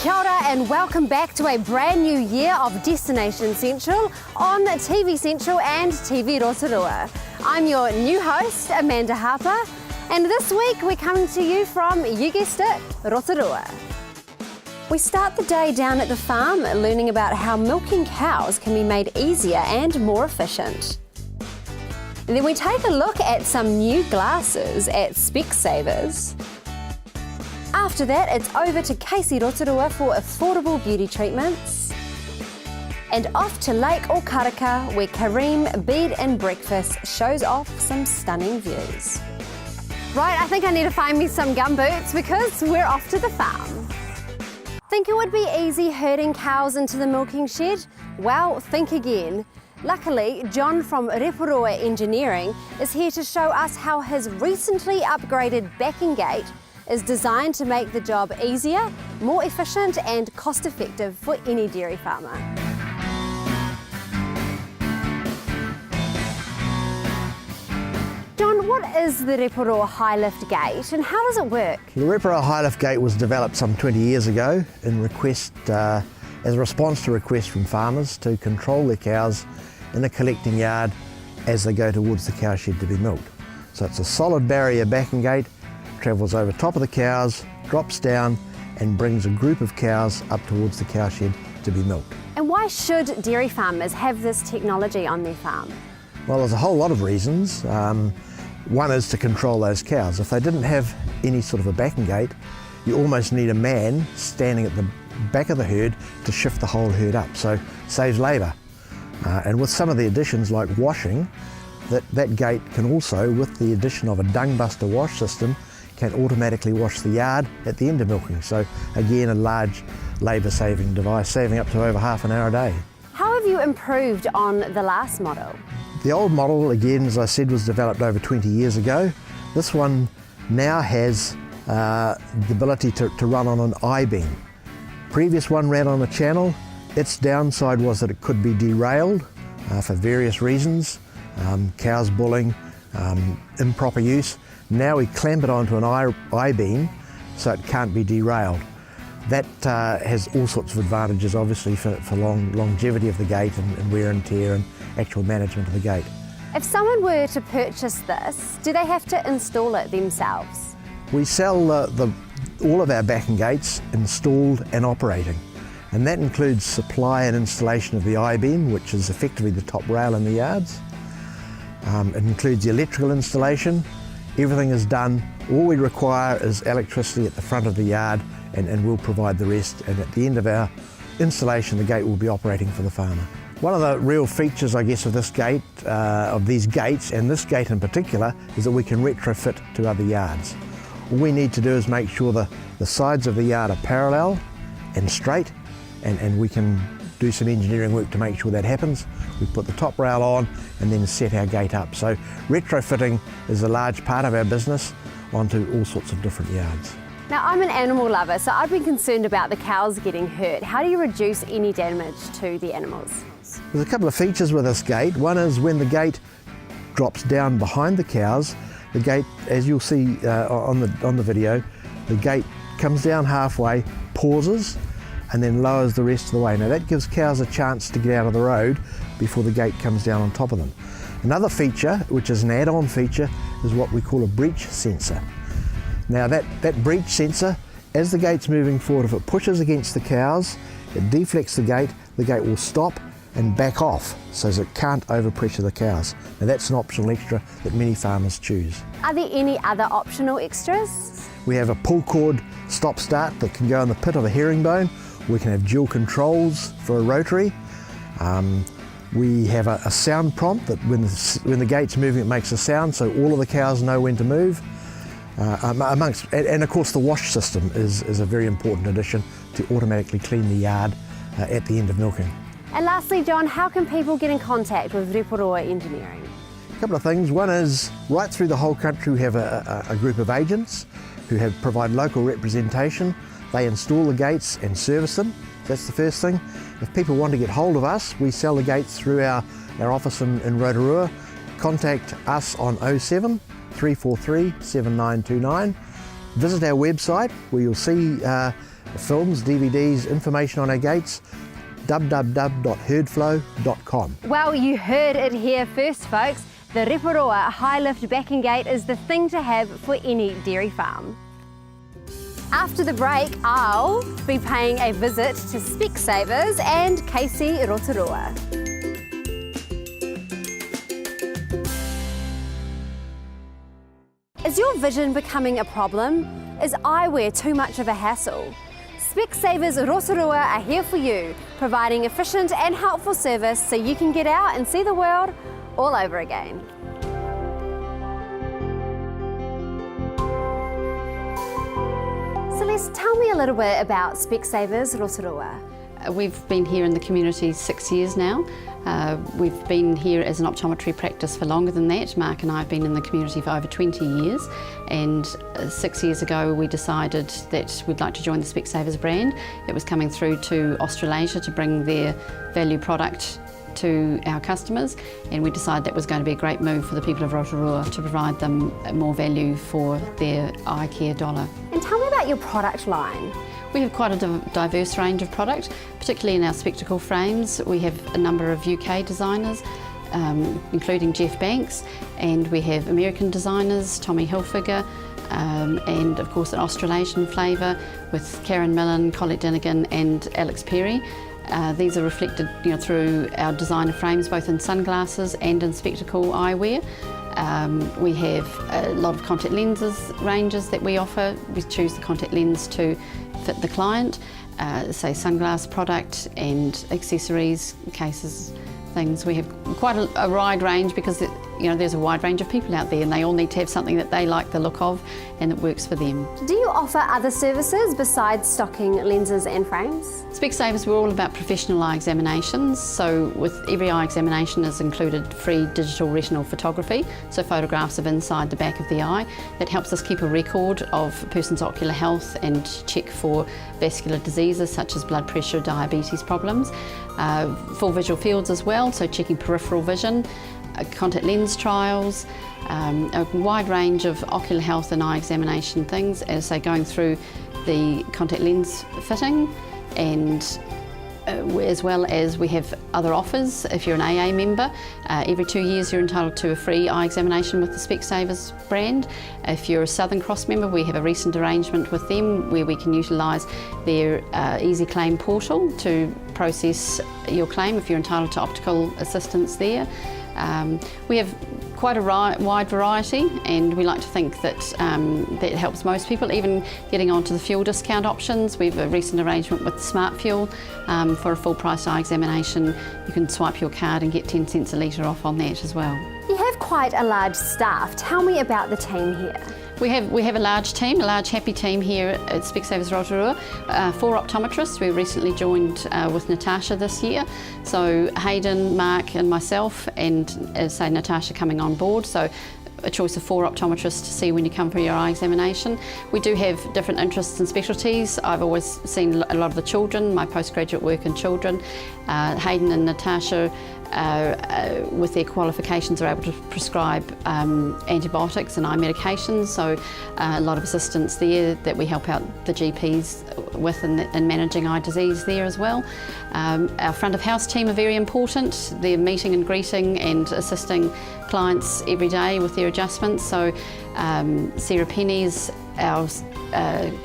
Kia ora and welcome back to a brand new year of Destination Central on TV Central and TV Rotorua. I'm your new host, Amanda Harper, and this week we're coming to you from, you guessed it, Rotorua. We start the day down at the farm learning about how milking cows can be made easier and more efficient. And then we take a look at some new glasses at Specsavers. After that, it's over to Casey Rotorua for affordable beauty treatments. And off to Lake Okaraka, where Kareem Bed and Breakfast shows off some stunning views. Right, I think I need to find me some gumboots because we're off to the farm. Think it would be easy herding cows into the milking shed? Well, think again. Luckily, John from Rotorua Engineering is here to show us how his recently upgraded backing gate is designed to make the job easier, more efficient and cost-effective for any dairy farmer. John, what is the Rotorua High Lift Gate and how does it work? The Rotorua High Lift Gate was developed some 20 years ago as a response to requests from farmers to control their cows in a collecting yard as they go towards the cow shed to be milked. So it's a solid barrier backing gate, travels over top of the cows, drops down and brings a group of cows up towards the cow shed to be milked. And why should dairy farmers have this technology on their farm? Well, there's a whole lot of reasons. One is to control those cows. If they didn't have any sort of a backing gate, you almost need a man standing at the back of the herd to shift the whole herd up, so saves labour. And with some of the additions like washing, that gate can also, with the addition of a dung buster wash system, can automatically wash the yard at the end of milking. So again, a large labour saving device, saving up to over half an hour a day. How have you improved on the last model? The old model, again, as I said, was developed over 20 years ago. This one now has the ability to run on an I-beam. Previous one ran on a channel. Its downside was that it could be derailed for various reasons, cows bulling, improper use. Now we clamp it onto an I-beam so it can't be derailed. That has all sorts of advantages, obviously, for longevity of the gate and wear and tear and actual management of the gate. If someone were to purchase this, do they have to install it themselves? We sell all of our backing gates installed and operating, and that includes supply and installation of the I-beam, which is effectively the top rail in the yards. It includes the electrical installation. Everything is done. All we require is electricity at the front of the yard and we'll provide the rest, and at the end of our installation the gate will be operating for the farmer. One of the real features, I guess, of this gate, of these gates, and this gate in particular, is that we can retrofit to other yards. All we need to do is make sure the sides of the yard are parallel and straight, and we can do some engineering work to make sure that happens. We put the top rail on and then set our gate up. So retrofitting is a large part of our business onto all sorts of different yards. Now, I'm an animal lover, so I'd be concerned about the cows getting hurt. How do you reduce any damage to the animals? There's a couple of features with this gate. One is when the gate drops down behind the cows, the gate, as you'll see on the video, the gate comes down halfway, pauses, and then lowers the rest of the way. Now that gives cows a chance to get out of the road before the gate comes down on top of them. Another feature, which is an add-on feature, is what we call a breech sensor. Now that breech sensor, as the gate's moving forward, if it pushes against the cows, it deflects the gate will stop and back off so that it can't overpressure the cows. Now that's an optional extra that many farmers choose. Are there any other optional extras? We have a pull cord stop-start that can go in the pit of a herringbone. We can have dual controls for a rotary. We have a sound prompt that when the gate's moving it makes a sound so all of the cows know when to move. And of course the wash system is a very important addition to automatically clean the yard at the end of milking. And lastly, John, how can people get in contact with Rotorua Engineering? A couple of things. One is right through the whole country we have a group of agents who provide local representation. They install the gates and service them. That's the first thing. If people want to get hold of us, we sell the gates through our office in Rotorua. Contact us on 07 343 7929 Visit our website where you'll see films, DVDs, information on our gates, www.herdflow.com. Well, you heard it here first, folks. The Rotorua high lift backing gate is the thing to have for any dairy farm. After the break, I'll be paying a visit to Specsavers and Casey Rotorua. Is your vision becoming a problem? Is eyewear too much of a hassle? Specsavers Rotorua are here for you, providing efficient and helpful service so you can get out and see the world all over again. Celeste, tell me a little bit about Specsavers Rotorua. We've been here in the community 6 years now. We've been here as an optometry practice for longer than that. Mark and I have been in the community for over 20 years, and 6 years ago we decided that we'd like to join the Specsavers brand. It was coming through to Australasia to bring their value product to our customers, and we decided that was going to be a great move for the people of Rotorua to provide them more value for their eye care dollar. And tell me about your product line. We have quite a diverse range of product, particularly in our spectacle frames. We have a number of UK designers, including Jeff Banks, and we have American designers, Tommy Hilfiger, and of course an Australasian flavour with Karen Millen, Colette Dinnigan and Alex Perry. These are reflected through our designer frames, both in sunglasses and in spectacle eyewear. We have a lot of contact lenses ranges that we offer. We choose the contact lens to fit the client, say sunglass product and accessories, cases, things. We have quite a wide range because there's a wide range of people out there and they all need to have something that they like the look of and that works for them. Do you offer other services besides stocking lenses and frames? Specsavers, we're all about professional eye examinations, so with every eye examination is included free digital retinal photography, so photographs of inside the back of the eye. That helps us keep a record of a person's ocular health and check for vascular diseases such as blood pressure, diabetes problems. Full visual fields as well, so checking peripheral vision, contact lens trials, a wide range of ocular health and eye examination things, as I say, going through the contact lens fitting, and as well as we have other offers. If you're an AA member, every 2 years you're entitled to a free eye examination with the Specsavers brand. If you're a Southern Cross member, we have a recent arrangement with them where we can utilise their Easy Claim portal to process your claim if you're entitled to optical assistance there. We have quite a wide variety, and we like to think that that helps most people, even getting onto the fuel discount options. We have a recent arrangement with Smart Fuel for a full price eye examination. You can swipe your card and get 10 cents a litre off on that as well. You have quite a large staff. Tell me about the team here. We have a large team, a large happy team here at Specsavers Rotorua. 4 optometrists. We recently joined with Natasha this year. So Hayden, Mark and myself, and as I say, Natasha coming on board. So a choice of 4 optometrists to see when you come for your eye examination. We do have different interests and specialties. I've always seen a lot of the children, my postgraduate work in children. Hayden and Natasha, with their qualifications, are able to prescribe antibiotics and eye medications, so a lot of assistance there that we help out the GPs with in managing eye disease there as well. Our front of house team are very important. They're meeting and greeting and assisting clients every day with their adjustments. So Sarah Penny's our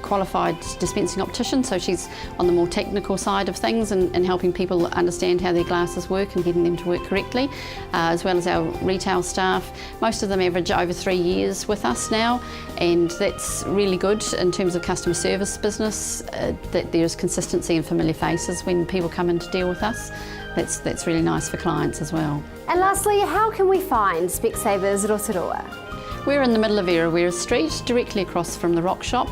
qualified dispensing optician, so she's on the more technical side of things and helping people understand how their glasses work and getting them to work correctly, as well as our retail staff. Most of them average over 3 years with us now, and that's really good in terms of customer service business, that there's consistency and familiar faces when people come in to deal with us. That's really nice for clients as well. And lastly, how can we find Specsavers Rotorua? We're in the middle of Rotorua Street, directly across from the Rock Shop.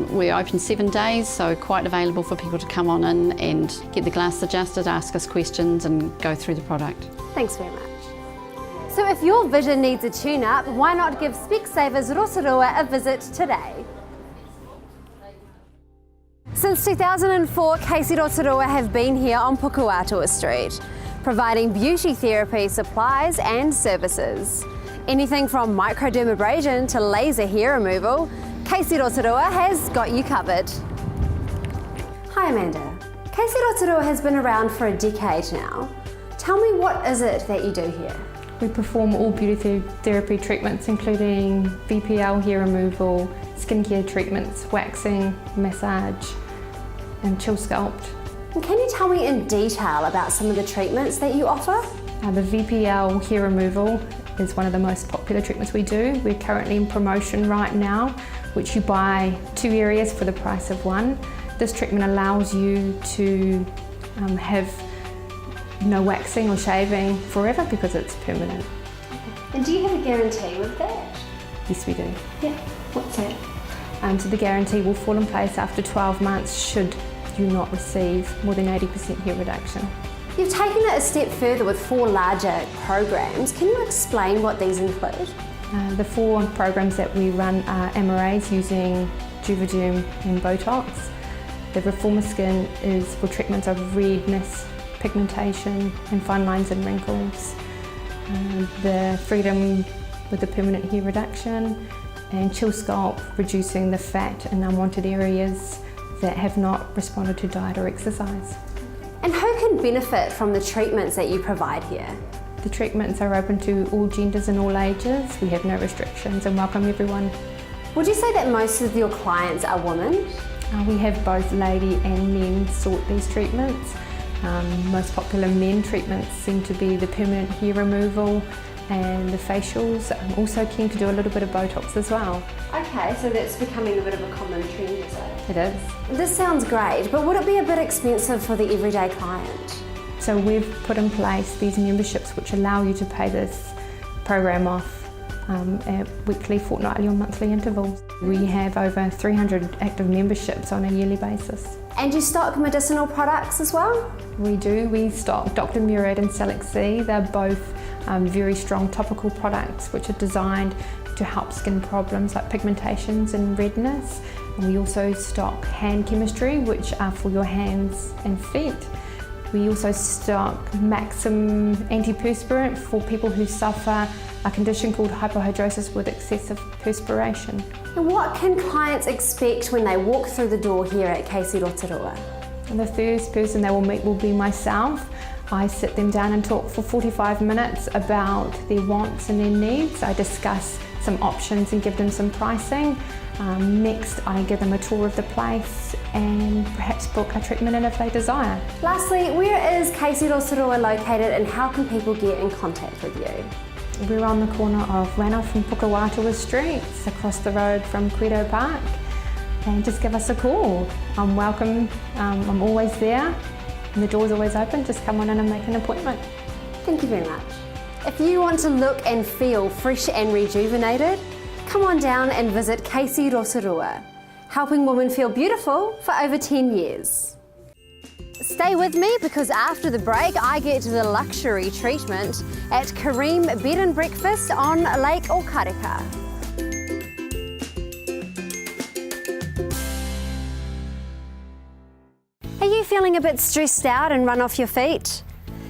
We're open 7 days, so quite available for people to come on in and get the glasses adjusted, ask us questions and go through the product. Thanks very much. So if your vision needs a tune-up, why not give Specsavers Rotorua a visit today? Since 2004, Casey Rotorua have been here on Pukuatua Street, providing beauty therapy supplies and services. Anything from microdermabrasion to laser hair removal, Casey Rotorua has got you covered. Hi Amanda. Casey Rotorua has been around for a decade now. Tell me, what is it that you do here? We perform all beauty therapy treatments, including VPL hair removal, skincare treatments, waxing, massage, and chill sculpt. And can you tell me in detail about some of the treatments that you offer? The VPL hair removal is one of the most popular treatments we do. We're currently in promotion right now, which you buy 2 areas for the price of 1. This treatment allows you to have no waxing or shaving forever because it's permanent. And do you have a guarantee with that? Yes, we do. Yeah, what's that? So the guarantee will fall in place after 12 months should you not receive more than 80% hair reduction. You've taken it a step further with 4 larger programs. Can you explain what these include? The 4 programs that we run are MRAs using Juvederm and Botox. The Reformer Skin is for treatments of redness, pigmentation and fine lines and wrinkles. The Freedom with the permanent hair reduction, and Chill Sculpt reducing the fat in unwanted areas that have not responded to diet or exercise. And who can benefit from the treatments that you provide here? The treatments are open to all genders and all ages. We have no restrictions and welcome everyone. Would you say that most of your clients are women? We have both lady and men sought these treatments. Most popular men treatments seem to be the permanent hair removal and the facials. I'm also keen to do a little bit of Botox as well. Okay, so that's becoming a bit of a common trend, is it? It is. This sounds great, but would it be a bit expensive for the everyday client? So we've put in place these memberships which allow you to pay this program off at weekly, fortnightly or monthly intervals. We have over 300 active memberships on a yearly basis. And you stock medicinal products as well? We do. We stock Dr. Murad and Select C. They're both very strong topical products which are designed to help skin problems like pigmentations and redness. And we also stock hand chemistry, which are for your hands and feet. We also stock Maxim antiperspirant for people who suffer a condition called hyperhidrosis with excessive perspiration. And what can clients expect when they walk through the door here at Casey Rotorua? And the first person they will meet will be myself. I sit them down and talk for 45 minutes about their wants and their needs. I discuss some options and give them some pricing. Next, I give them a tour of the place and perhaps book a treatment in if they desire. Lastly, where is Casey Rotorua located and how can people get in contact with you? We're on the corner of Ranulph and Pukewatua Streets, across the road from Quedo Park, and just give us a call. I'm welcome, I'm always there, and the door's always open. Just come on in and make an appointment. Thank you very much. If you want to look and feel fresh and rejuvenated, come on down and visit Casey Rotorua, helping women feel beautiful for over 10 years. Stay with me because after the break I get the luxury treatment at Kareem Bed and Breakfast on Lake Okareka. Are you feeling a bit stressed out and run off your feet?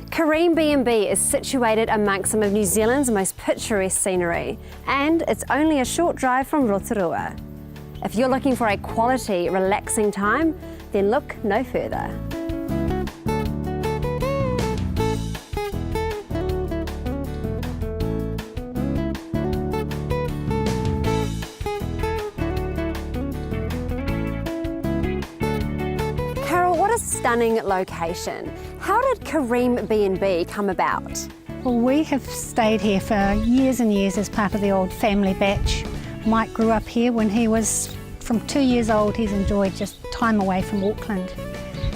Kareem B&B is situated amongst some of New Zealand's most picturesque scenery, and it's only a short drive from Rotorua. If you're looking for a quality, relaxing time, then look no further. What a stunning location. How did Kareem B&B come about? Well, we have stayed here for years and years as part of the old family batch. Mike grew up here when he was from 2 years old. He's enjoyed just time away from Auckland.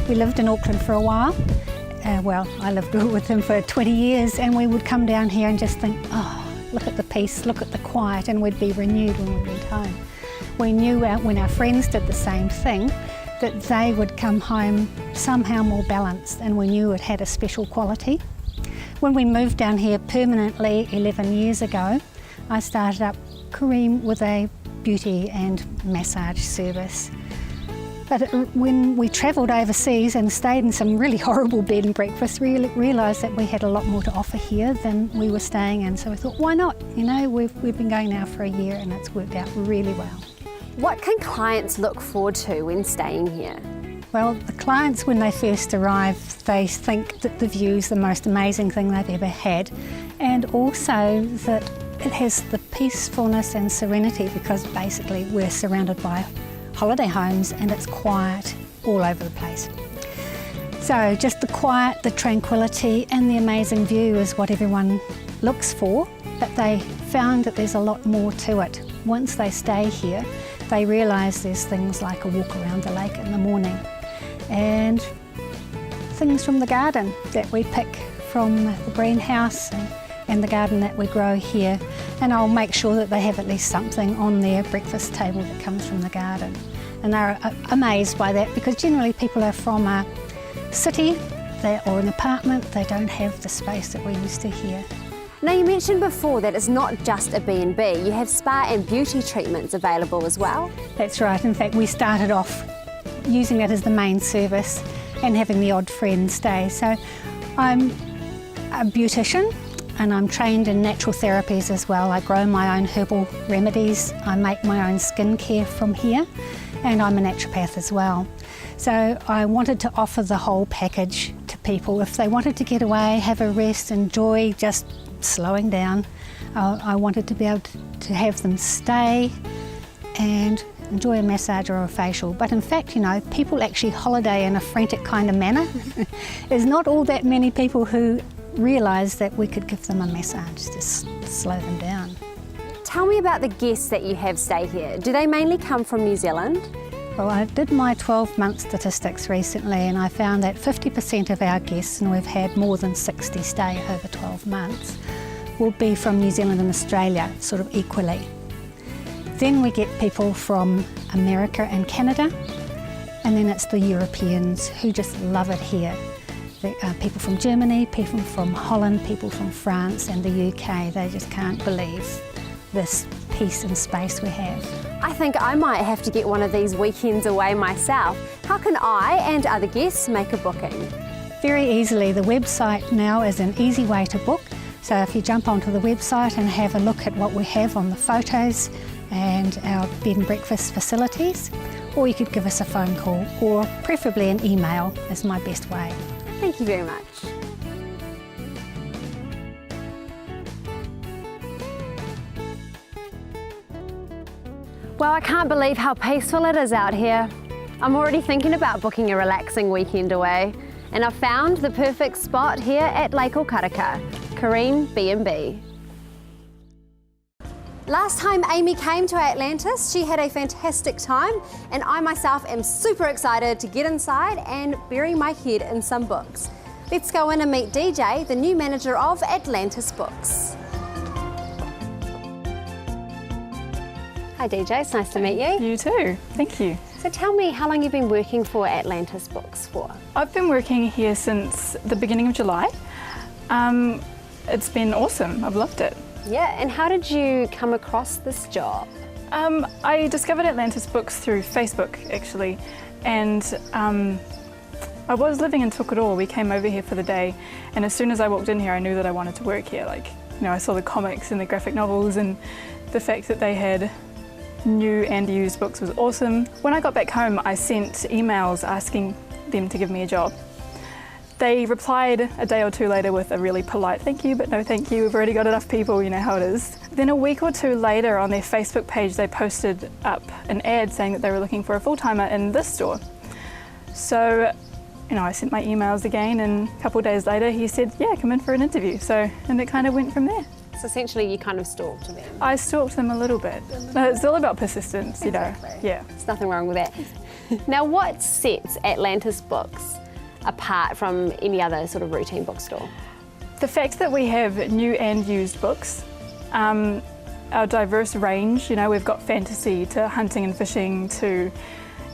We lived in Auckland for a while. Well, I lived with him for 20 years and we would come down here and just think, oh, look at the peace, look at the quiet, and we'd be renewed when we went home. We knew when our friends did the same thing, that they would come home somehow more balanced, and we knew it had a special quality. When we moved down here permanently 11 years ago, I started up Kareem with a beauty and massage service. But when we travelled overseas and stayed in some really horrible bed and breakfasts, we realised that we had a lot more to offer here than we were staying in. So we thought, why not? You know, we've been going now for a year and it's worked out really well. What can clients look forward to when staying here? Well, the clients, when they first arrive, they think that the view is the most amazing thing they've ever had, and also that it has the peacefulness and serenity, because basically we're surrounded by holiday homes and it's quiet all over the place. So just the quiet, the tranquility and the amazing view is what everyone looks for, but they found that there's a lot more to it. Once they stay here, they realise there's things like a walk around the lake in the morning and things from the garden that we pick from the greenhouse and the garden that we grow here. And I'll make sure that they have at least something on their breakfast table that comes from the garden. And they're amazed by that, because generally people are from a city or an apartment, they don't have the space that we're used to here. Now, you mentioned before that it's not just a B&B, you have spa and beauty treatments available as well. That's right. In fact, we started off using that as the main service and having the odd friend stay. So I'm a beautician and I'm trained in natural therapies as well. I grow my own herbal remedies, I make my own skincare from here, and I'm a naturopath as well. So I wanted to offer the whole package to people. If they wanted to get away, have a rest, enjoy just slowing down, I wanted to be able to have them stay and enjoy a massage or a facial. But in fact, you know, people actually holiday in a frantic kind of manner. There's not all that many people who realise that we could give them a massage to slow them down. Tell me about the guests that you have stay here. Do they mainly come from New Zealand? Well, I did my 12-month statistics recently and I found that 50% of our guests, and we've had more than 60 stay over 12 months, will be from New Zealand and Australia, sort of equally. Then we get people from America and Canada, and then it's the Europeans who just love it here. People from Germany, people from Holland, people from France and the UK, they just can't believe this peace and space we have. I think I might have to get one of these weekends away myself. How can I and other guests make a booking? Very easily. The website now is an easy way to book. So if you jump onto the website and have a look at what we have on the photos and our bed and breakfast facilities, or you could give us a phone call, or preferably an email is my best way. Thank you very much. Well, I can't believe how peaceful it is out here. I'm already thinking about booking a relaxing weekend away, and I've found the perfect spot here at Lake Okaraka, Kareen B&B. Last time Amy came to Atlantis, she had a fantastic time, and I myself am super excited to get inside and bury my head in some books. Let's go in and meet DJ, the new manager of Atlantis Books. Hi DJ, it's nice to meet you. You too, thank you. So tell me how long you've been working for Atlantis Books for? I've been working here since the beginning of July. It's been awesome, I've loved it. Yeah, and how did you come across this job? I discovered Atlantis Books through Facebook actually, and I was living in Rotorua. We came over here for the day, and as soon as I walked in here I knew that I wanted to work here. Like, you know, I saw the comics and the graphic novels, and the fact that they had new and used books was awesome. When I got back home, I sent emails asking them to give me a job. They replied a day or two later with a really polite thank you, but no thank you, we've already got enough people, you know how it is. Then a week or two later on their Facebook page they posted up an ad saying that they were looking for a full-timer in this store. So, you know, I sent my emails again, and a couple of days later he said, yeah, come in for an interview. So, and it kind of went from there. So essentially you kind of stalked them. I stalked them a little bit. No, it's all about persistence, you know. Yeah. There's nothing wrong with that. Now, what sets Atlantis Books apart from any other sort of routine bookstore? The fact that we have new and used books, our diverse range, you know, we've got fantasy to hunting and fishing to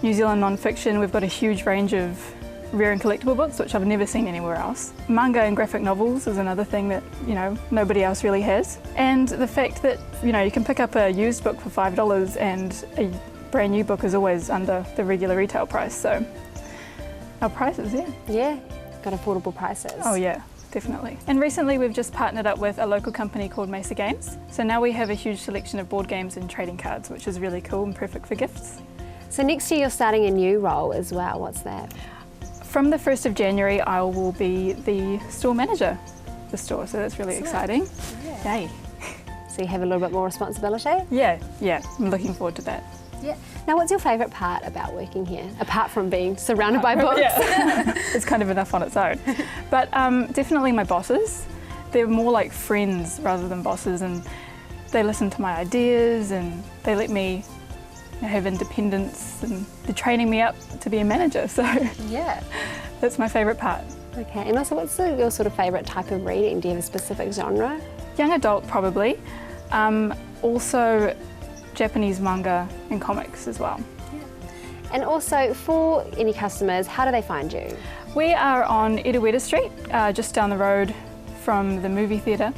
New Zealand non-fiction. We've got a huge range of rare and collectible books, which I've never seen anywhere else. Manga and graphic novels is another thing that, you know, nobody else really has. And the fact that, you know, you can pick up a used book for $5 and a brand new book is always under the regular retail price. So our prices, yeah. Yeah, got affordable prices. Oh yeah. definitely. And recently we've just partnered up with a local company called Mesa Games. So now we have a huge selection of board games and trading cards, which is really cool and perfect for gifts. So next year you're starting a new role as well. What's that? From the 1st of January, I will be the store manager of the store, so that's really exciting. Yeah. Yay. So you have a little bit more responsibility? Yeah, I'm looking forward to that. Yeah. Now, what's your favourite part about working here, apart from being surrounded by books? Yeah. It's kind of enough on its own. But definitely my bosses. They're more like friends rather than bosses, and they listen to my ideas and they let me have independence, and they're training me up to be a manager. So Yeah. that's my favourite part. Okay, and also what's your sort of favourite type of reading? Do you have a specific genre? Young adult probably. Also Japanese manga and comics as well. And also, for any customers, how do they find you? We are on Rotorua Street, just down the road from the movie theatre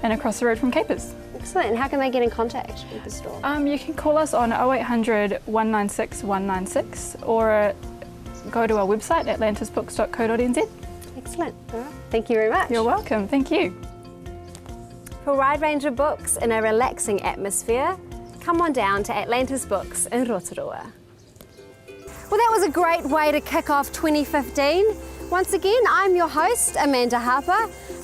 and across the road from Capers. Excellent. And how can they get in contact with the store? You can call us on 0800 196 196 or go to our website, atlantisbooks.co.nz. Excellent. All right. Thank you very much. You're welcome. Thank you. For a wide range of books in a relaxing atmosphere, come on down to Atlantis Books in Rotorua. Well, that was a great way to kick off 2015. Once again, I'm your host, Amanda Harper,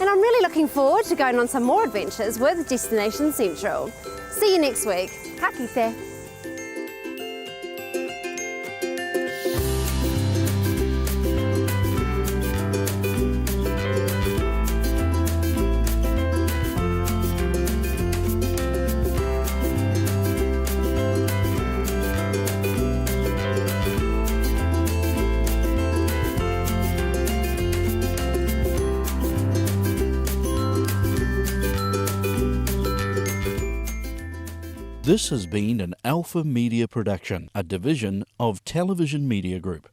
and I'm really looking forward to going on some more adventures with Destination Central. See you next week. Ka kite. This has been an Alpha Media production, a division of Television Media Group.